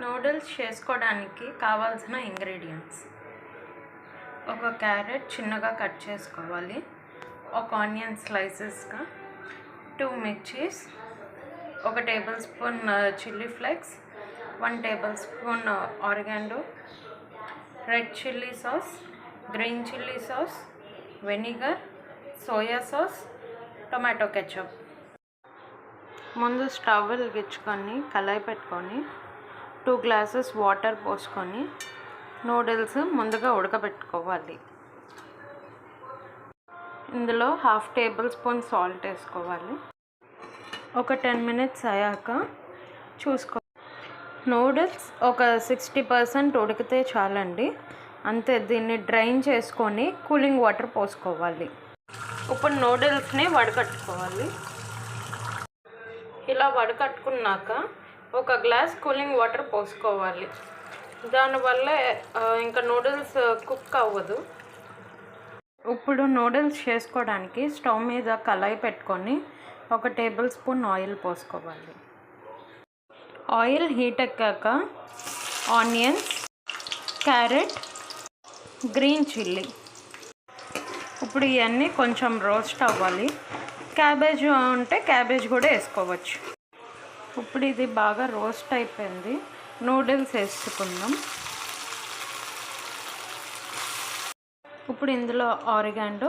Noodles చేసుకోవడానికి కావాల్సిన ingredients: ఒక క్యారెట్ చిన్నగా కట్ చేసుకోవాలి, ఒక ఆనియన్ స్లైసెస్గా, 2 మిర్చీస్, 1 tablespoon chilli flakes, 1 tablespoon oregano, red chilli sauce, green chilli sauce, vinegar, soya sauce, tomato ketchup. ముందు స్టవ్ వెలిగించుకొని కళాయి పెట్టుకొని 2 గ్లాసెస్ వాటర్ పోసుకొని నూడిల్స్ ముందుగా ఉడకబెట్టుకోవాలి. ఇందులో 1/2 టేబుల్ స్పూన్ సాల్ట్ వేసుకోవాలి. ఒక 10 మినిట్స్ అయ్యాక చూసుకో. నూడిల్స్ ఒక 60% ఉడికితే చాలండి, అంతే. దీన్ని డ్రైన్ చేసుకొని కూలింగ్ వాటర్ పోసుకోవాలి. ఇప్పుడు నూడిల్స్ని వడకట్టుకోవాలి. ఇలా వడకట్టుకున్నాక ఒక గ్లాస్ కూలింగ్ వాటర్ పోసుకోవాలి. దానివల్ల ఇంకా నూడిల్స్ కుక్ అవ్వదు. ఇప్పుడు నూడిల్స్ చేసుకోవడానికి స్టవ్ మీద కళాయి పెట్టుకొని 1 టేబుల్ స్పూన్ ఆయిల్ పోసుకోవాలి. ఆయిల్ హీట్ ఎక్కాక ఆనియన్స్, క్యారెట్, గ్రీన్ చిల్లీ, ఇప్పుడు ఇవన్నీ కొంచెం రోస్ట్ అవ్వాలి. క్యాబేజ్ ఉంటే క్యాబేజ్ కూడా వేసుకోవచ్చు. ఇప్పుడు ఇది బాగా రోస్ట్ అయిపోయింది. నూడిల్స్ వేసుకుందాం. ఇప్పుడు ఇందులో oregano,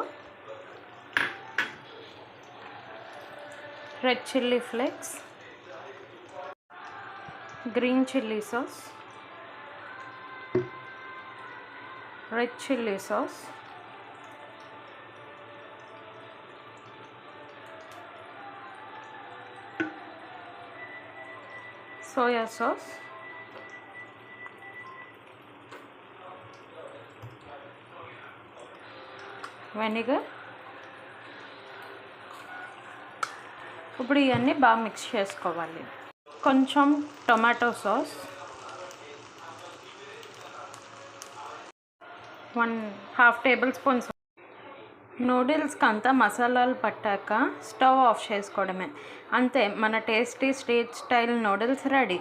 red chilli flakes, green chilli sauce, red chilli sauce, soya sauce, vinegar. ఇప్పుడు ఇవన్నీ బాగా మిక్స్ చేసుకోవాలి. కొంచెం టొమాటో సాస్, 1/2 టేబుల్ స్పూన్స్. నూడిల్స్కి అంతా మసాలాలు పట్టాక స్టవ్ ఆఫ్ చేసుకోవడమే, అంతే. మన tasty street style noodles ready.